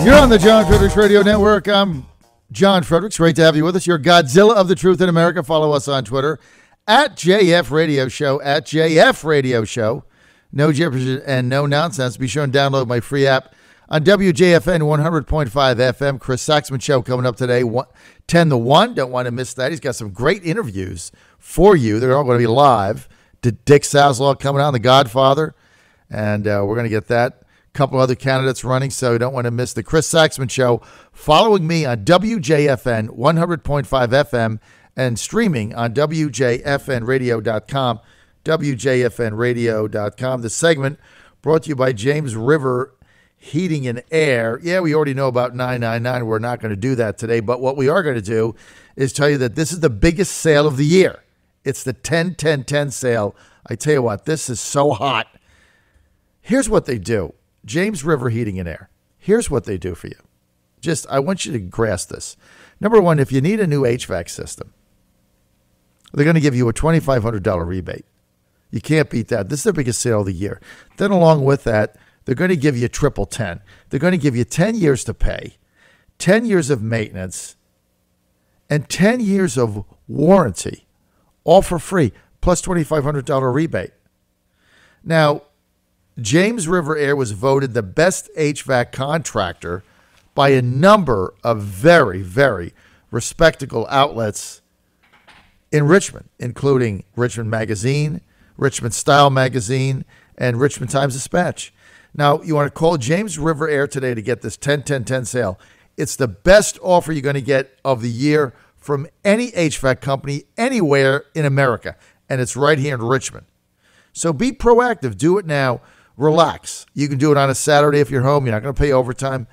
You're on the John Fredericks Radio Network. I'm John Fredericks. Great to have you with us. You're Godzilla of the Truth in America. Follow us on Twitter at JF Radio Show, at JF Radio Show. No gibberish and no nonsense. Be sure and download my free app on WJFN 100.5 FM. Chris Saxman Show coming up today, 10 to 1. Don't want to miss that. He's got some great interviews for you. They're all going to be live. Dick Saslaw coming on, The Godfather. And we're going to get that. Couple other candidates running, so you don't want to miss the Chris Saxman Show. Following me on WJFN 100.5 FM and streaming on WJFNradio.com, WJFNradio.com. The segment brought to you by James River Heating and Air. Yeah, we already know about 999. We're not going to do that today, but what we are going to do is tell you that this is the biggest sale of the year. It's the 10-10-10 sale. I tell you what, this is so hot. Here's what they do. James River Heating and Air. Here's what they do for you. I want you to grasp this. Number one, if you need a new HVAC system, they're going to give you a $2,500 rebate. You can't beat that. This is the biggest sale of the year. Then along with that, they're going to give you triple 10. They're going to give you 10 years to pay, 10 years of maintenance, and 10 years of warranty, all for free, plus $2,500 rebate. Now, James River Air was voted the best HVAC contractor by a number of very, very respectable outlets in Richmond, including Richmond Magazine, Richmond Style Magazine, and Richmond Times-Dispatch. Now, you want to call James River Air today to get this 10-10-10 sale. It's the best offer you're going to get of the year from any HVAC company anywhere in America, and it's right here in Richmond. So be proactive. Do it now. Relax. You can do it on a Saturday if you're home. You're not going to pay overtime.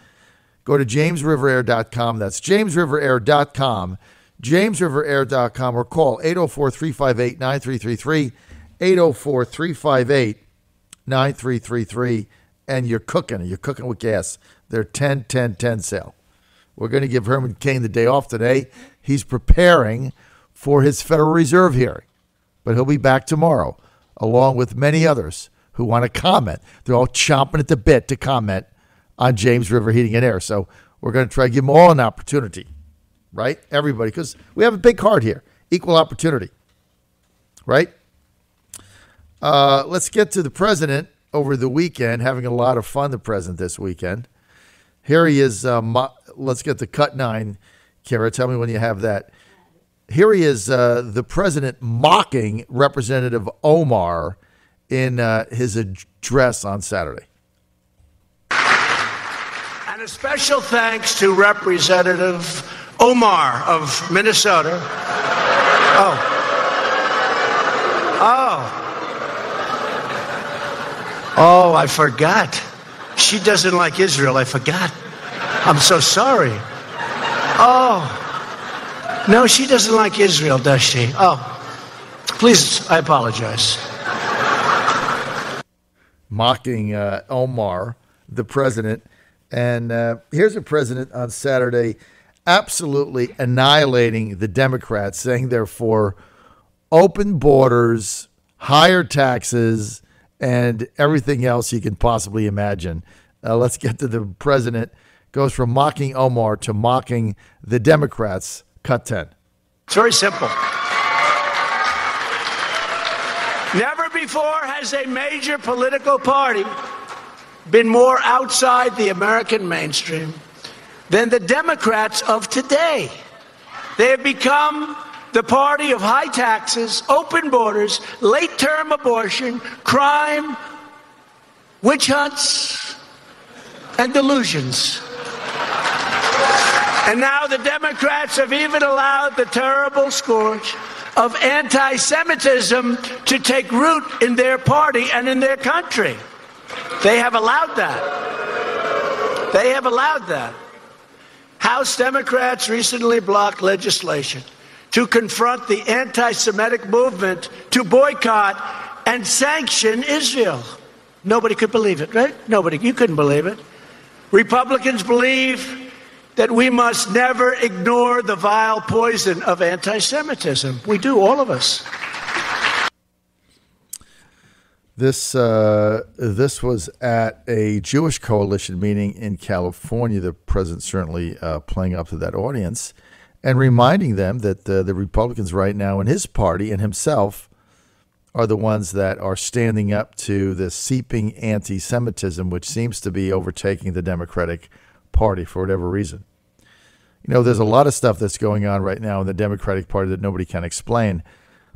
Go to jamesriverair.com. That's jamesriverair.com. jamesriverair.com or call 804-358-9333. 804-358-9333. And you're cooking. You're cooking with gas. They're 10-10-10 sale. We're going to give Herman Cain the day off today. He's preparing for his Federal Reserve hearing. But he'll be back tomorrow, along with many others who want to comment. They're all chomping at the bit to comment on James River Heating and Air. So we're going to try to give them all an opportunity, right? Everybody, because we have a big card here, equal opportunity, right? Let's get to the president over the weekend, having a lot of fun, the president this weekend. Here he is. Let's get the cut 9. Kara, tell me when you have that. Here he is, the president mocking Representative Omar in his address on Saturday. And a special thanks to Representative Omar of Minnesota. Oh, I forgot. She doesn't like Israel. I forgot. I'm so sorry. Oh, no, she doesn't like Israel, does she? Oh, please, I apologize. Mocking Omar, the president. And here's a president on Saturday absolutely annihilating the Democrats, saying they're for open borders, higher taxes, and everything else you can possibly imagine. Let's get to the president. Goes from mocking Omar to mocking the Democrats. Cut 10. It's very simple. Never before has a major political party been more outside the American mainstream than the Democrats of today. They have become the party of high taxes, open borders, late-term abortion, crime, witch hunts, and delusions. And now the Democrats have even allowed the terrible scourge of anti-Semitism to take root in their party and in their country. They have allowed that. They have allowed that. House Democrats recently blocked legislation to confront the anti-Semitic movement to boycott and sanction Israel. Nobody could believe it, right? Nobody. You couldn't believe it. Republicans believe that we must never ignore the vile poison of anti-Semitism. We do, all of us. This was at a Jewish coalition meeting in California. The president certainly playing up to that audience and reminding them that the Republicans right now in his party and himself are the ones that are standing up to the seeping anti-Semitism, which seems to be overtaking the Democratic Party for whatever reason. You know, there's a lot of stuff that's going on right now in the Democratic Party that nobody can explain.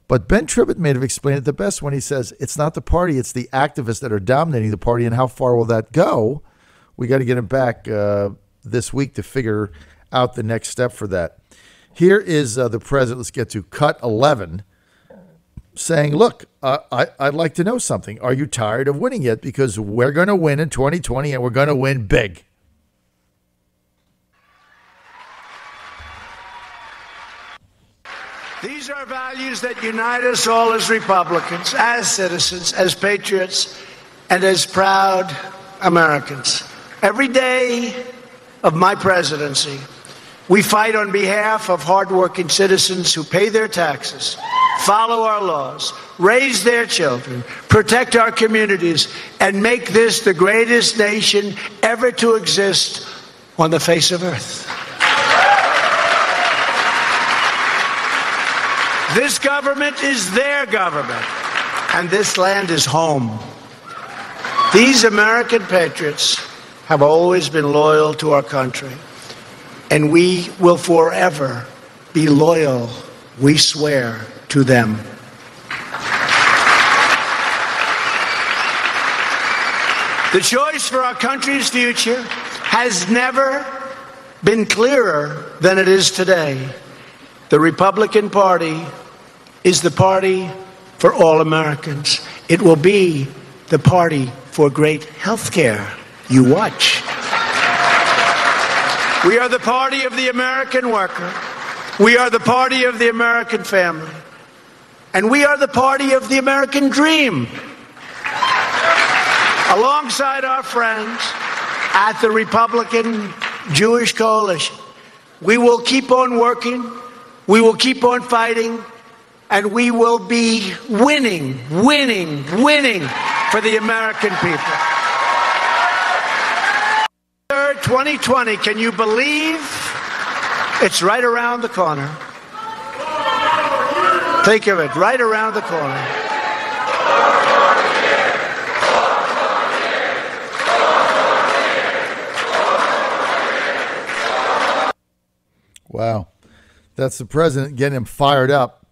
But Ben Tribbett may have explained it the best when he says it's not the party, it's the activists that are dominating the party, and how far will that go? We got to get him back this week to figure out the next step for that. Here is the president, let's get to cut 11, saying, look, I'd like to know something. Are you tired of winning yet? Because we're going to win in 2020, and we're going to win big. These are values that unite us all as Republicans, as citizens, as patriots, and as proud Americans. Every day of my presidency, we fight on behalf of hardworking citizens who pay their taxes, follow our laws, raise their children, protect our communities, and make this the greatest nation ever to exist on the face of earth. This government is their government, and this land is home. These American patriots have always been loyal to our country, and we will forever be loyal, we swear, to them. The choice for our country's future has never been clearer than it is today. The Republican Party is the party for all Americans. It will be the party for great health care. You watch. We are the party of the American worker. We are the party of the American family. And we are the party of the American dream. Alongside our friends at the Republican Jewish Coalition, we will keep on working. We will keep on fighting, and we will be winning for the American people. 2020, can you believe it's right around the corner? Think of it, right around the corner. Wow. That's the president getting him fired up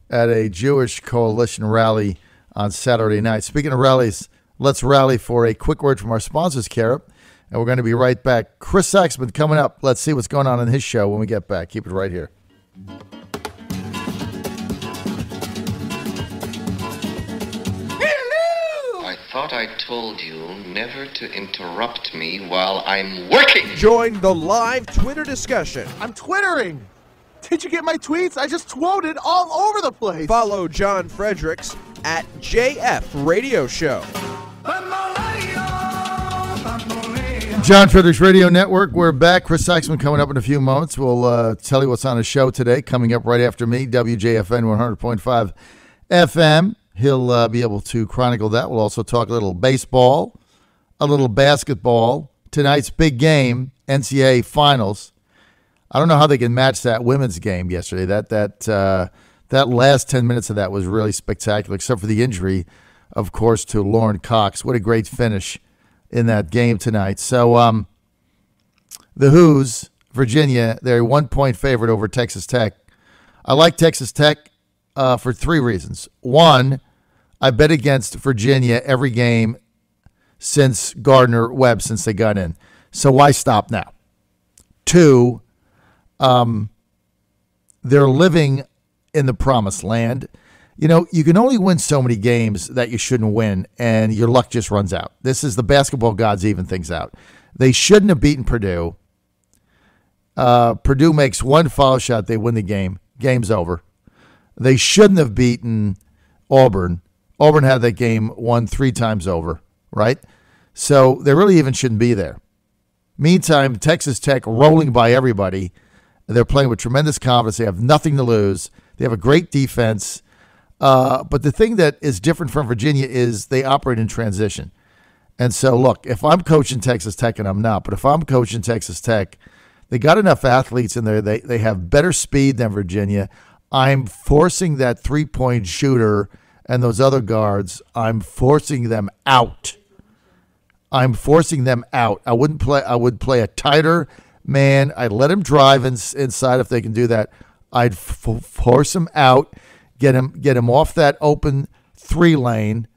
at a Jewish coalition rally on Saturday night. Speaking of rallies, let's rally for a quick word from our sponsors, Kara, and we're going to be right back. Chris Saxman coming up. Let's see what's going on his show when we get back. Keep it right here. I thought I told you never to interrupt me while I'm working. Join the live Twitter discussion. I'm twittering. Did you get my tweets? I just tweeted all over the place. Follow John Fredericks at JF Radio Show. John Fredericks Radio Network. We're back. Chris Saxman coming up in a few moments. We'll tell you what's on the show today. Coming up right after me, WJFN 100.5 FM. He'll be able to chronicle that. We'll also talk a little baseball, a little basketball. Tonight's big game, NCAA Finals. I don't know how they can match that women's game yesterday. That last 10 minutes of that was really spectacular, except for the injury, of course, to Lauren Cox. What a great finish in that game tonight. So the Hoos, Virginia, they're a 1-point favorite over Texas Tech. I like Texas Tech for three reasons. One, I bet against Virginia every game since Gardner-Webb, since they got in. So why stop now? Two, they're living in the promised land. You know, you can only win so many games that you shouldn't win, and your luck just runs out. This is the basketball gods even things out. They shouldn't have beaten Purdue. Purdue makes one foul shot, they win the game. Game's over. They shouldn't have beaten Auburn. Auburn had that game won 3 times over, right? So they really even shouldn't be there. Meantime, Texas Tech rolling by everybody. They're playing with tremendous confidence. They have nothing to lose. They have a great defense. But the thing that is different from Virginia is they operate in transition. And so, look, if I'm coaching Texas Tech, and I'm not, but if I'm coaching Texas Tech, they got enough athletes in there. They have better speed than Virginia. I'm forcing that three-point shooter and those other guards, I'm forcing them out. I would play a tighter man. I'd let him drive inside if they can do that. I'd force him out, get him off that open 3 lane,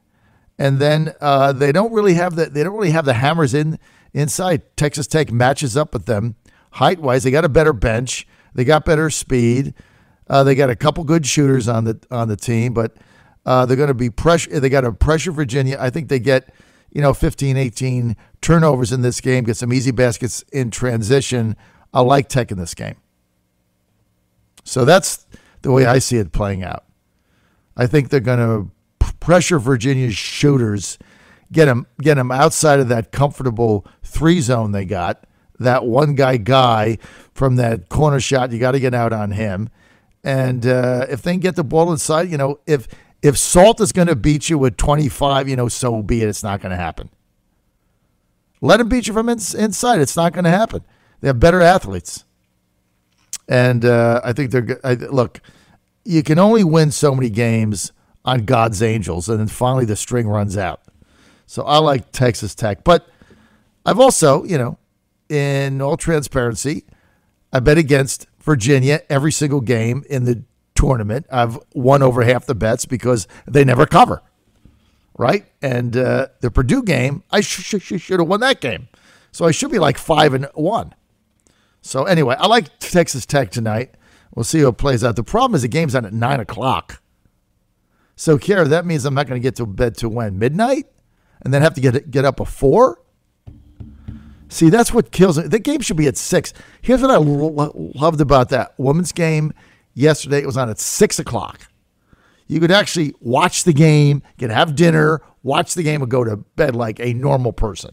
and then they don't really have the hammers inside. Texas Tech matches up with them height wise. They got a better bench. They got better speed. They got a couple good shooters on the team, but they're going to be pressure. They got to pressure Virginia. I think they get 15, 18 turnovers in this game. Get some easy baskets in transition. I like Tech in this game. So that's the way I see it playing out. I think they're going to pressure Virginia's shooters, get them outside of that comfortable 3 zone they got. That one guy from that corner shot, you got to get out on him. And if they can get the ball inside, if Salt is going to beat you with 25, so be it. It's not going to happen. Let him beat you from inside. It's not going to happen. They have better athletes. And I think they're good. Look, you can only win so many games on God's angels, and then finally the string runs out. So I like Texas Tech. But I've also, in all transparency, I bet against Virginia every single game in the tournament. I've won over half the bets because they never cover, right? And the Purdue game, I should have won that game. So I should be like 5-1. So anyway, I like Texas Tech tonight. We'll see how it plays out. The problem is the game's on at 9 o'clock. So, Kiara, that means I'm not going to get to bed till when? Midnight? And then have to get up at 4? See, that's what kills it. The game should be at 6. Here's what I loved about that women's game yesterday. It was on at 6 o'clock. You could actually watch the game, you could have dinner, watch the game, and go to bed like a normal person.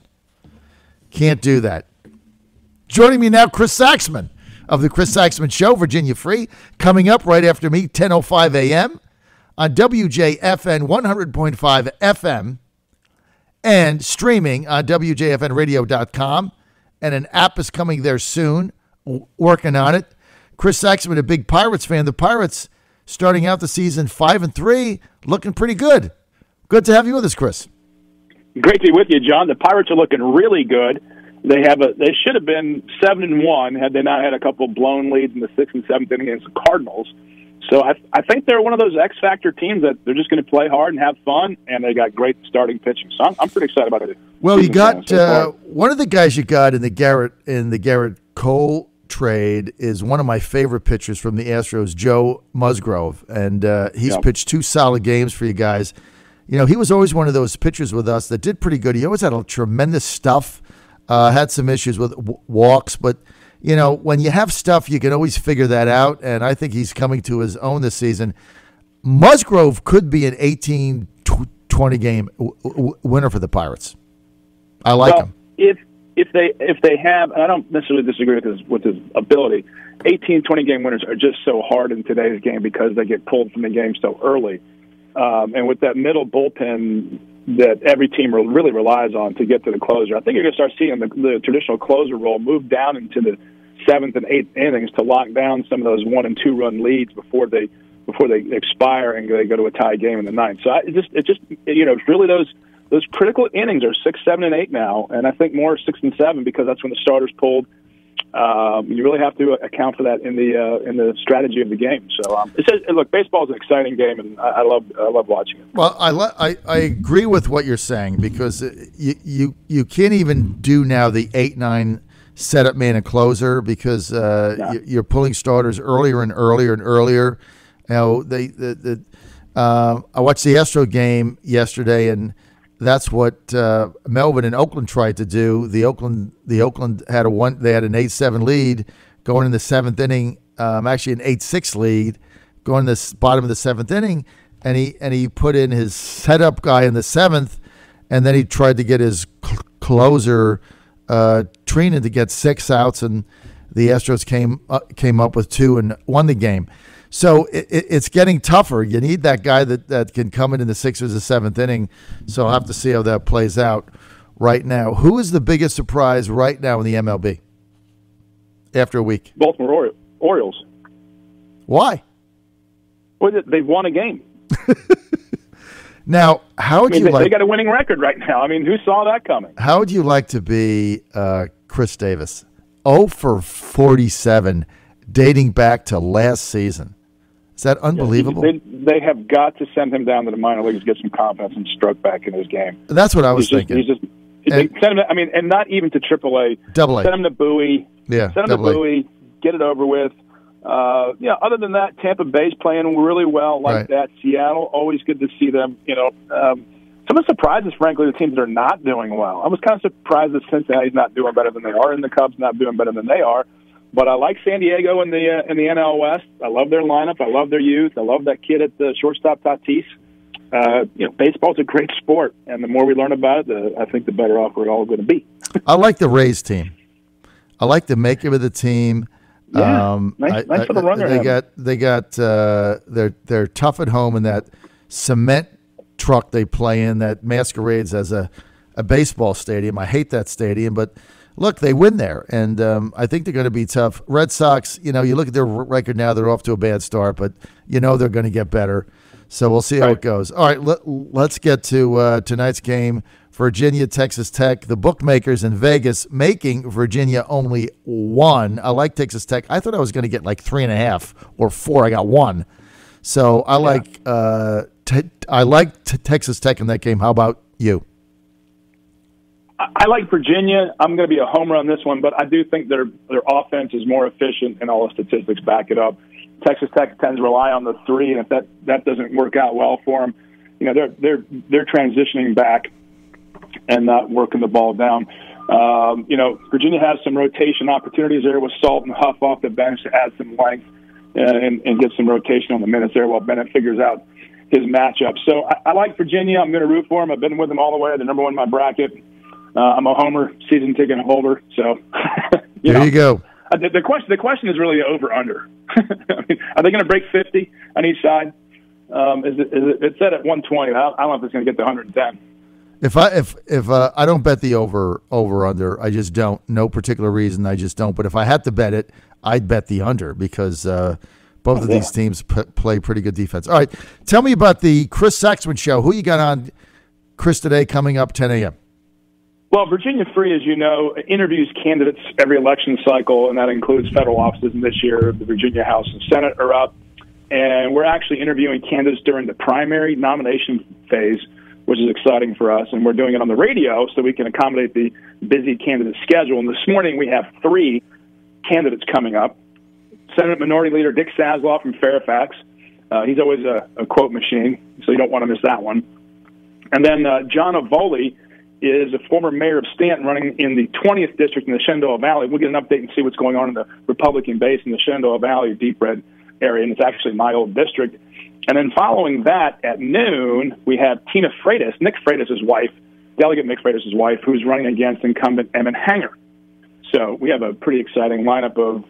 Can't do that. Joining me now, Chris Saxman of the Chris Saxman Show, Virginia Free, coming up right after me, 10:05 a.m. on WJFN 100.5 FM and streaming on WJFNradio.com. And an app is coming there soon, working on it. Chris Saxman, a big Pirates fan. The Pirates starting out the season 5-3, looking pretty good. Good to have you with us, Chris. Great to be with you, John. The Pirates are looking really good. They should have been 7-1 had they not had a couple blown leads in the 6th and 7th inning against the Cardinals. So I think they're one of those X-factor teams that they're just going to play hard and have fun, and they got great starting pitching. So I'm pretty excited about it. Well, you got one of the guys you got in the Garrett Cole trade is one of my favorite pitchers from the Astros, Joe Musgrove, and he's pitched 2 solid games for you guys. He was always one of those pitchers with us that did pretty good. He always had a tremendous stuff. Had some issues with walks, but when you have stuff, you can always figure that out, and I think he's coming to his own this season. Musgrove could be an 18-20 game winner for the Pirates. I like him. If they have, and I don't necessarily disagree with his ability, 18-20 game winners are just so hard in today's game because they get pulled from the game so early, and with that middle bullpen that every team really relies on to get to the closer. I think you're going to start seeing the traditional closer role move down into the 7th and 8th innings to lock down some of those 1- and 2-run leads before they expire and they go to a tie game in the 9th. So it's really those critical innings are 6, 7, and 8 now, and I think more 6 and 7 because that's when the starter's pulled. You really have to account for that in the strategy of the game. So look, baseball is an exciting game, and I love watching it. Well, I agree with what you're saying because you can't even do now the 8-9 setup man and closer because you're pulling starters earlier and earlier and earlier. I watched the Astro game yesterday, and that's what Melvin and Oakland tried to do. The Oakland had they had an 8-7 lead going in the 7th inning, actually an 8-6 lead going in the bottom of the 7th inning, and he put in his setup guy in the 7th, and then he tried to get his closer Trina to get 6 outs, and the Astros came up with 2 and won the game. So it's getting tougher. You need that guy that can come in the 6th or the 7th inning. So I'll have to see how that plays out right now. Who is the biggest surprise right now in the MLB after a week? Baltimore Orioles. Why? Well, they've won a game. Now, how would you like? They got a winning record right now. I mean, who saw that coming? How would you like to be Chris Davis? 0 for 47, dating back to last season. Is that unbelievable? They have got to send him down to the minor leagues, get some confidence, and stroke back in his game. That's what I was thinking. Send him. And not even to AAA. AA. Send him to Bowie. Yeah, send him to Bowie. Get it over with. Other than that, Tampa Bay's playing really well like that. Seattle, always good to see them. Some of the surprises, frankly, the teams that are not doing well. I was kind of surprised that Cincinnati's not doing better than they are, and the Cubs not doing better than they are. But I like San Diego in the NL West. I love their lineup. I love their youth. I love that kid at the shortstop, Tatis. Baseball's a great sport, and the more we learn about it, I think the better off we're all going to be. I like the Rays team. I like the makeup of the team. Yeah, nice for the runner. They're tough at home in that cement truck they play in that masquerades as a baseball stadium. I hate that stadium, but look, they win there, and I think they're going to be tough. Red Sox, you look at their record now; they're off to a bad start, but they're going to get better. So we'll see how it goes. All right, let's get to tonight's game. Virginia, Texas Tech, the bookmakers in Vegas making Virginia only 1. I like Texas Tech. I thought I was going to get like 3.5 or 4. I got 1. So I like Texas Tech in that game. How about you? I like Virginia. I'm going to be a homer on this one, but I do think their offense is more efficient, and all the statistics back it up. Texas Tech tends to rely on the 3, and if that doesn't work out well for them, they're transitioning back and not working the ball down. Virginia has some rotation opportunities there with Salt and Huff off the bench to add some length and get some rotation on the minutes there while Bennett figures out his matchup. So I like Virginia. I'm going to root for them. I've been with them all the way. They're number 1 in my bracket. I'm a homer, season ticket holder. So there you go. The question is really over/under. I mean, are they going to break 50 on each side? It's set at 120. I don't know if it's going to get to 110. If I don't bet the over under, I just don't. No particular reason, I just don't. But if I had to bet it, I'd bet the under because both of these teams play pretty good defense. All right, tell me about the Chris Saxman show. Who you got on, Chris, today coming up 10 a.m.? Well, Virginia Free, as you know, interviews candidates every election cycle, and that includes federal offices. And this year, the Virginia House and Senate are up. And we're actually interviewing candidates during the primary nomination phase, which is exciting for us. And we're doing it on the radio so we can accommodate the busy candidate schedule. And this morning, we have 3 candidates coming up. Senate Minority Leader Dick Sasloff from Fairfax. He's always a quote machine, so you don't want to miss that one. And then John Avoli is a former mayor of Stanton running in the 20th district in the Shenandoah Valley. We'll get an update and see what's going on in the Republican base in the Shenandoah Valley deep red area, and it's actually my old district. And then following that, at noon, we have Tina Freitas, Delegate Nick Freitas' wife, who's running against incumbent Emmett Hanger. So we have a pretty exciting lineup of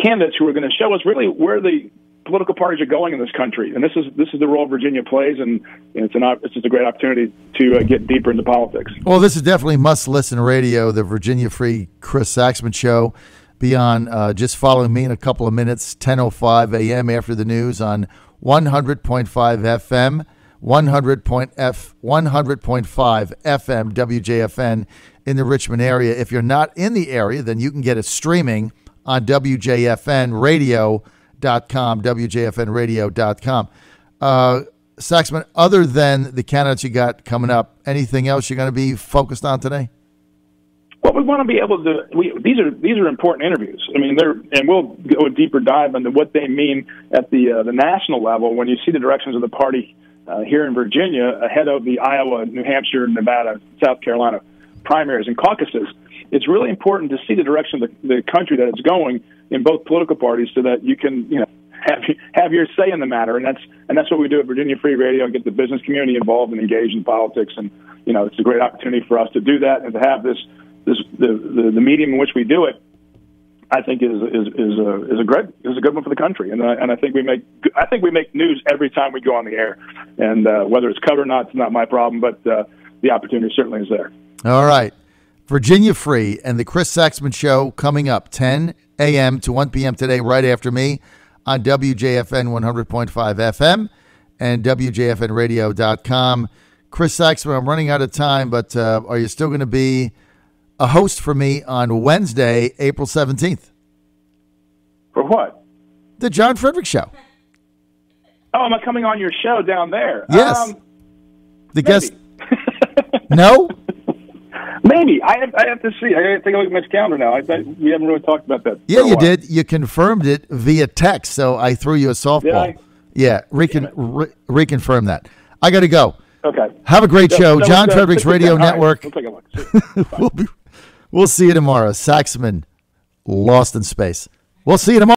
candidates who are going to show us really where the political parties are going in this country. And this is the role Virginia plays, and it's just a great opportunity to get deeper into politics. Well, this is definitely must-listen radio, the Virginia Free Chris Saxman Show. Be on just following me in a couple of minutes, 10:05 a.m. after the news on 100.5 FM, 100.5 FM, WJFN in the Richmond area. If you're not in the area, then you can get it streaming on WJFNradio.com, WJFNradio.com. Saxman, other than the candidates you got coming up, anything else you're going to be focused on today? Well, we want to be able to. These are important interviews. I mean, and we'll go a deeper dive into what they mean at the national level when you see the directions of the party here in Virginia ahead of the Iowa, New Hampshire, Nevada, South Carolina primaries and caucuses. It's really important to see the direction of the country that it's going in both political parties, so that you can have your say in the matter. And that's what we do at Virginia Free Radio, and get the business community involved and engaged in politics. And it's a great opportunity for us to do that and to have the medium in which we do it I think is a good one for the country, and I think we make news every time we go on the air, and whether it's covered or not, it's not my problem, but the opportunity certainly is there. All right, Virginia Free and the Chris Saxman Show coming up 10 a.m. to 1 p.m. today, right after me on WJFN 100.5 FM and WJFNradio.com. Chris Saxman, I'm running out of time, but are you still going to be a host for me on Wednesday, April 17th? For what? The John Fredericks Show. Oh, am I coming on your show down there? Yes. The guest. No? Maybe. I have to see. I got to take a look at my calendar now. We haven't really talked about that. Yeah, you did. You confirmed it via text, so I threw you a softball. Yeah, reconfirm that. I got to go. Okay. Have a great show. John Fredericks Radio Network. Right, we'll take a look. We'll see you tomorrow. Saxman, Lost in Space. We'll see you tomorrow.